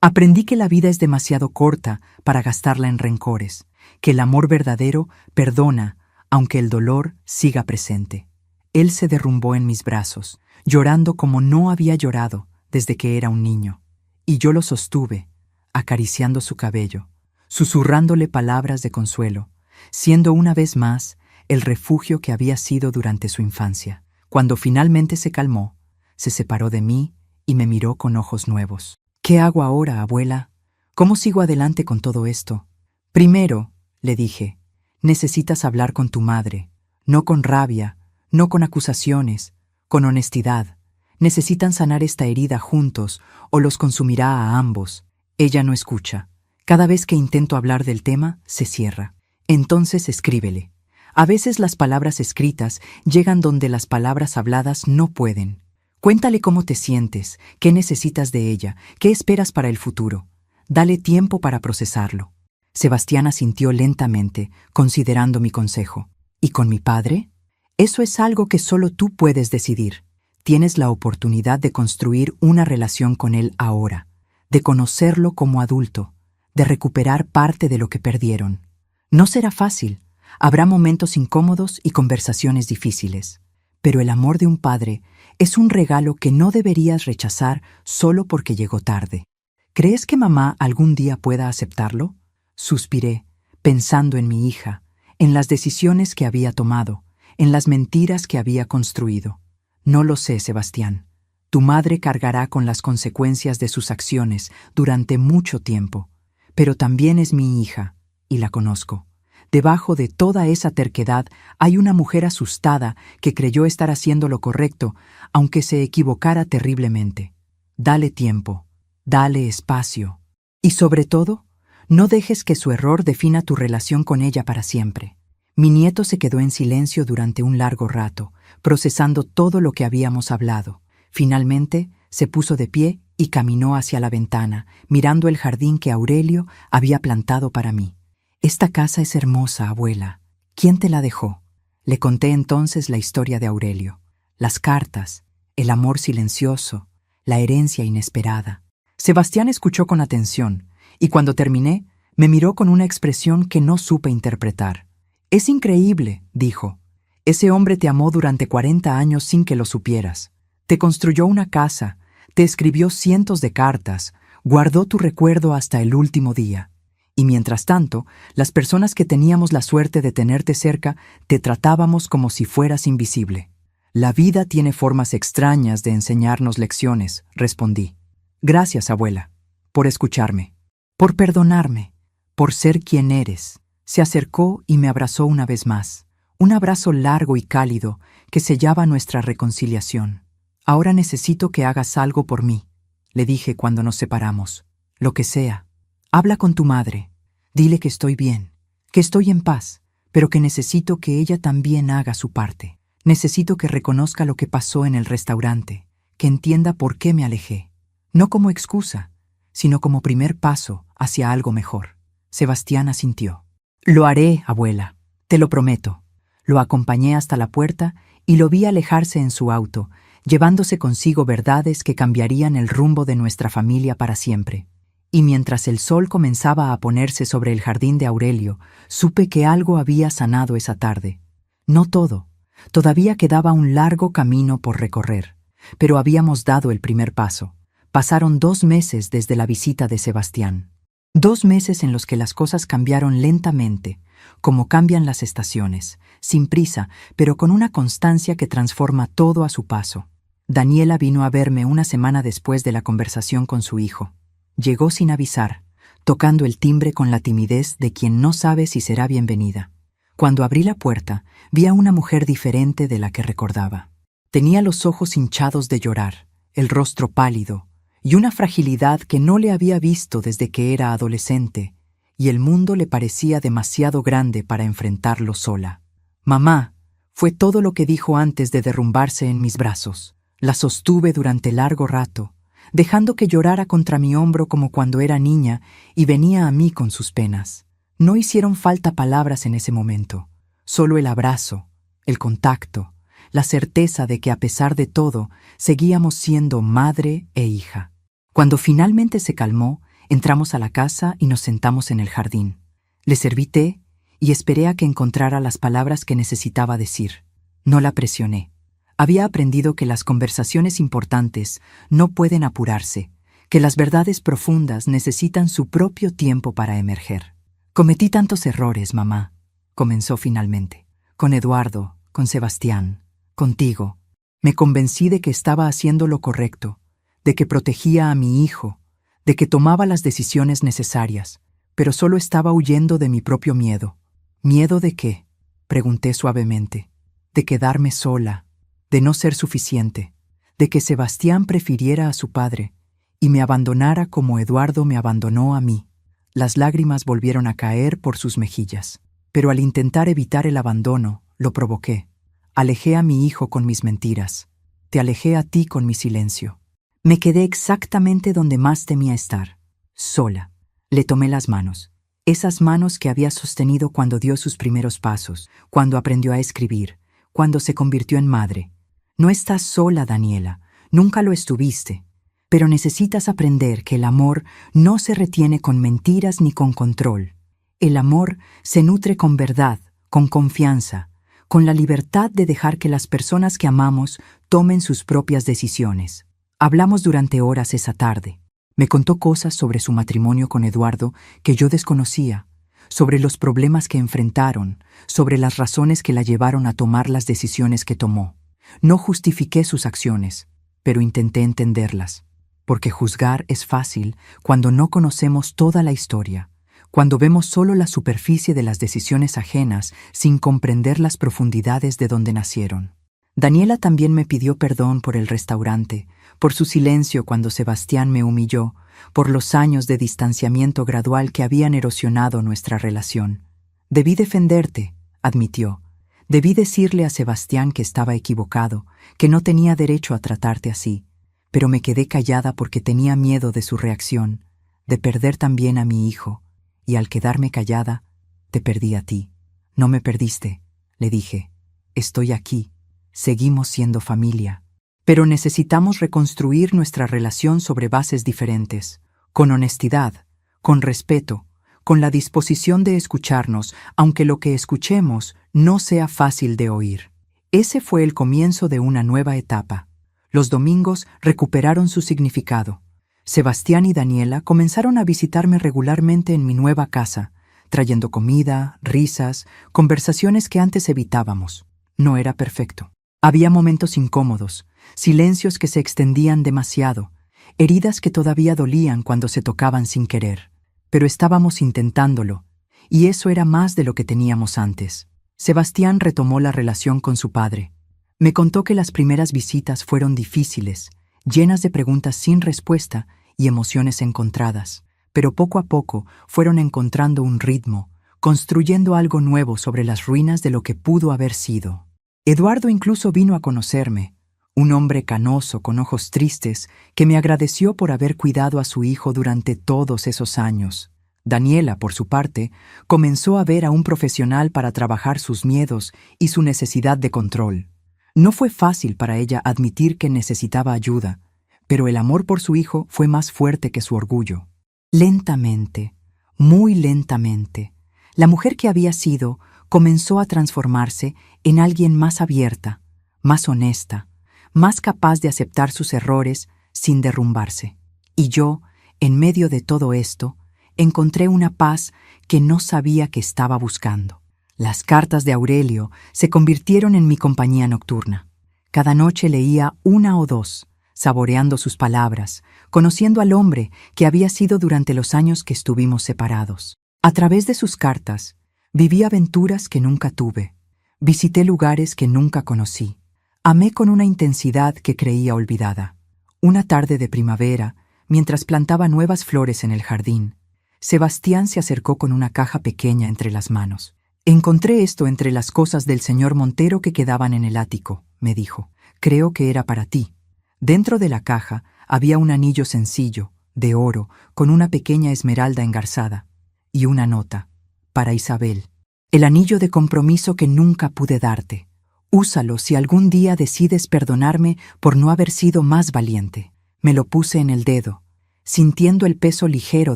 Aprendí que la vida es demasiado corta para gastarla en rencores, que el amor verdadero perdona, aunque el dolor siga presente. Él se derrumbó en mis brazos, llorando como no había llorado desde que era un niño, y yo lo sostuve, acariciando su cabello, susurrándole palabras de consuelo, siendo una vez más el refugio que había sido durante su infancia. Cuando finalmente se calmó, se separó de mí y me miró con ojos nuevos. ¿Qué hago ahora, abuela? ¿Cómo sigo adelante con todo esto? Primero, le dije, necesitas hablar con tu madre, no con rabia, no con acusaciones, con honestidad. Necesitan sanar esta herida juntos o los consumirá a ambos. Ella no escucha. Cada vez que intento hablar del tema, se cierra. Entonces escríbele. A veces las palabras escritas llegan donde las palabras habladas no pueden. Cuéntale cómo te sientes, qué necesitas de ella, qué esperas para el futuro. Dale tiempo para procesarlo. Sebastián asintió lentamente, considerando mi consejo. ¿Y con mi padre? Eso es algo que solo tú puedes decidir. Tienes la oportunidad de construir una relación con él ahora, de conocerlo como adulto, de recuperar parte de lo que perdieron. No será fácil. Habrá momentos incómodos y conversaciones difíciles. Pero el amor de un padre es un regalo que no deberías rechazar solo porque llegó tarde. ¿Crees que mamá algún día pueda aceptarlo? Suspiré, pensando en mi hija, en las decisiones que había tomado, en las mentiras que había construido. No lo sé, Sebastián. Tu madre cargará con las consecuencias de sus acciones durante mucho tiempo, pero también es mi hija, y la conozco. Debajo de toda esa terquedad hay una mujer asustada que creyó estar haciendo lo correcto, aunque se equivocara terriblemente. Dale tiempo, dale espacio. Y sobre todo, no dejes que su error defina tu relación con ella para siempre. Mi nieto se quedó en silencio durante un largo rato, procesando todo lo que habíamos hablado. Finalmente, se puso de pie y caminó hacia la ventana, mirando el jardín que Aurelio había plantado para mí. Esta casa es hermosa, abuela. ¿Quién te la dejó? Le conté entonces la historia de Aurelio, las cartas, el amor silencioso, la herencia inesperada. Sebastián escuchó con atención, y cuando terminé, me miró con una expresión que no supe interpretar. «Es increíble», dijo. «Ese hombre te amó durante 40 años sin que lo supieras. Te construyó una casa, te escribió cientos de cartas, guardó tu recuerdo hasta el último día. Y mientras tanto, las personas que teníamos la suerte de tenerte cerca, te tratábamos como si fueras invisible». «La vida tiene formas extrañas de enseñarnos lecciones», respondí. «Gracias, abuela, por escucharme, por perdonarme, por ser quien eres». Se acercó y me abrazó una vez más, un abrazo largo y cálido que sellaba nuestra reconciliación. «Ahora necesito que hagas algo por mí», le dije cuando nos separamos. «Lo que sea. Habla con tu madre. Dile que estoy bien, que estoy en paz, pero que necesito que ella también haga su parte. Necesito que reconozca lo que pasó en el restaurante, que entienda por qué me alejé. No como excusa, sino como primer paso hacia algo mejor». Sebastián asintió. «Lo haré, abuela, te lo prometo». Lo acompañé hasta la puerta y lo vi alejarse en su auto, llevándose consigo verdades que cambiarían el rumbo de nuestra familia para siempre. Y mientras el sol comenzaba a ponerse sobre el jardín de Aurelio, supe que algo había sanado esa tarde. No todo. Todavía quedaba un largo camino por recorrer, pero habíamos dado el primer paso. Pasaron 2 meses desde la visita de Sebastián. 2 meses en los que las cosas cambiaron lentamente, como cambian las estaciones, sin prisa, pero con una constancia que transforma todo a su paso. Daniela vino a verme una semana después de la conversación con su hijo. Llegó sin avisar, tocando el timbre con la timidez de quien no sabe si será bienvenida. Cuando abrí la puerta, vi a una mujer diferente de la que recordaba. Tenía los ojos hinchados de llorar, el rostro pálido, y una fragilidad que no le había visto desde que era adolescente, y el mundo le parecía demasiado grande para enfrentarlo sola. «Mamá», fue todo lo que dijo antes de derrumbarse en mis brazos. La sostuve durante largo rato, dejando que llorara contra mi hombro como cuando era niña y venía a mí con sus penas. No hicieron falta palabras en ese momento, solo el abrazo, el contacto, la certeza de que a pesar de todo, seguíamos siendo madre e hija. Cuando finalmente se calmó, entramos a la casa y nos sentamos en el jardín. Le serví té y esperé a que encontrara las palabras que necesitaba decir. No la presioné. Había aprendido que las conversaciones importantes no pueden apurarse, que las verdades profundas necesitan su propio tiempo para emerger. «Cometí tantos errores, mamá», comenzó finalmente. «Con Eduardo, con Sebastián, contigo. Me convencí de que estaba haciendo lo correcto, de que protegía a mi hijo, de que tomaba las decisiones necesarias, pero solo estaba huyendo de mi propio miedo». «¿Miedo de qué?», pregunté suavemente. «De quedarme sola, de no ser suficiente, de que Sebastián prefiriera a su padre y me abandonara como Eduardo me abandonó a mí». Las lágrimas volvieron a caer por sus mejillas, pero al intentar evitar el abandono, lo provoqué. Alejé a mi hijo con mis mentiras, te alejé a ti con mi silencio. Me quedé exactamente donde más temía estar, sola. Le tomé las manos, esas manos que había sostenido cuando dio sus primeros pasos, cuando aprendió a escribir, cuando se convirtió en madre. «No estás sola, Daniela, nunca lo estuviste. Pero necesitas aprender que el amor no se retiene con mentiras ni con control. El amor se nutre con verdad, con confianza, con la libertad de dejar que las personas que amamos tomen sus propias decisiones». Hablamos durante horas esa tarde. Me contó cosas sobre su matrimonio con Eduardo que yo desconocía, sobre los problemas que enfrentaron, sobre las razones que la llevaron a tomar las decisiones que tomó. No justifiqué sus acciones, pero intenté entenderlas. Porque juzgar es fácil cuando no conocemos toda la historia, cuando vemos solo la superficie de las decisiones ajenas sin comprender las profundidades de donde nacieron. Daniela también me pidió perdón por el restaurante, por su silencio cuando Sebastián me humilló, por los años de distanciamiento gradual que habían erosionado nuestra relación. «Debí defenderte», admitió. «Debí decirle a Sebastián que estaba equivocado, que no tenía derecho a tratarte así. Pero me quedé callada porque tenía miedo de su reacción, de perder también a mi hijo, y al quedarme callada, te perdí a ti». «No me perdiste», le dije. «Estoy aquí, seguimos siendo familia. Pero necesitamos reconstruir nuestra relación sobre bases diferentes, con honestidad, con respeto, con la disposición de escucharnos, aunque lo que escuchemos no sea fácil de oír». Ese fue el comienzo de una nueva etapa. Los domingos recuperaron su significado. Sebastián y Daniela comenzaron a visitarme regularmente en mi nueva casa, trayendo comida, risas, conversaciones que antes evitábamos. No era perfecto. Había momentos incómodos, silencios que se extendían demasiado, heridas que todavía dolían cuando se tocaban sin querer. Pero estábamos intentándolo, y eso era más de lo que teníamos antes. Sebastián retomó la relación con su padre. Me contó que las primeras visitas fueron difíciles, llenas de preguntas sin respuesta y emociones encontradas, pero poco a poco fueron encontrando un ritmo, construyendo algo nuevo sobre las ruinas de lo que pudo haber sido. Eduardo incluso vino a conocerme, un hombre canoso con ojos tristes que me agradeció por haber cuidado a su hijo durante todos esos años. Daniela, por su parte, comenzó a ver a un profesional para trabajar sus miedos y su necesidad de control. No fue fácil para ella admitir que necesitaba ayuda, pero el amor por su hijo fue más fuerte que su orgullo. Lentamente, muy lentamente, la mujer que había sido comenzó a transformarse en alguien más abierta, más honesta, más capaz de aceptar sus errores sin derrumbarse. Y yo, en medio de todo esto, encontré una paz que no sabía que estaba buscando. Las cartas de Aurelio se convirtieron en mi compañía nocturna. Cada noche leía una o dos, saboreando sus palabras, conociendo al hombre que había sido durante los años que estuvimos separados. A través de sus cartas, viví aventuras que nunca tuve, visité lugares que nunca conocí, amé con una intensidad que creía olvidada. Una tarde de primavera, mientras plantaba nuevas flores en el jardín, Sebastián se acercó con una caja pequeña entre las manos. «Encontré esto entre las cosas del señor Montero que quedaban en el ático», me dijo. «Creo que era para ti». Dentro de la caja había un anillo sencillo, de oro, con una pequeña esmeralda engarzada, y una nota, para Isabel. «El anillo de compromiso que nunca pude darte. Úsalo si algún día decides perdonarme por no haber sido más valiente». Me lo puse en el dedo, sintiendo el peso ligero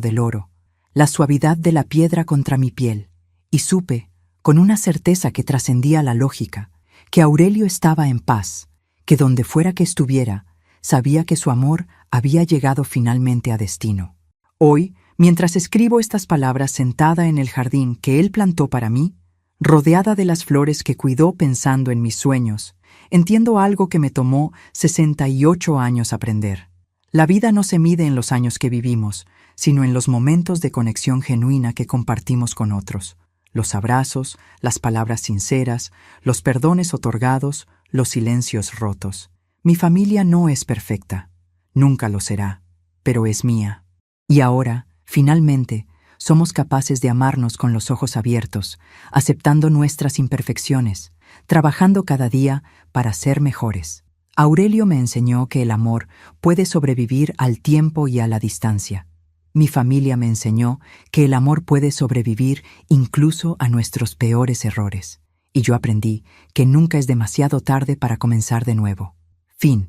del oro, la suavidad de la piedra contra mi piel, y supe, con una certeza que trascendía la lógica, que Aurelio estaba en paz, que donde fuera que estuviera, sabía que su amor había llegado finalmente a destino. Hoy, mientras escribo estas palabras sentada en el jardín que él plantó para mí, rodeada de las flores que cuidó pensando en mis sueños, entiendo algo que me tomó 68 años aprender. La vida no se mide en los años que vivimos, sino en los momentos de conexión genuina que compartimos con otros. Los abrazos, las palabras sinceras, los perdones otorgados, los silencios rotos. Mi familia no es perfecta, nunca lo será, pero es mía. Y ahora, finalmente, somos capaces de amarnos con los ojos abiertos, aceptando nuestras imperfecciones, trabajando cada día para ser mejores. Aurelio me enseñó que el amor puede sobrevivir al tiempo y a la distancia. Mi familia me enseñó que el amor puede sobrevivir incluso a nuestros peores errores. Y yo aprendí que nunca es demasiado tarde para comenzar de nuevo. Fin.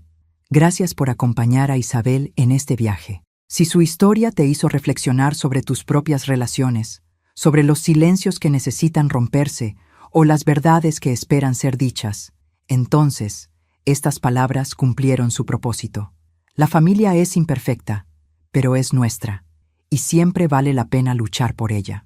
Gracias por acompañar a Isabel en este viaje. Si su historia te hizo reflexionar sobre tus propias relaciones, sobre los silencios que necesitan romperse o las verdades que esperan ser dichas, entonces, estas palabras cumplieron su propósito. La familia es imperfecta, pero es nuestra, y siempre vale la pena luchar por ella.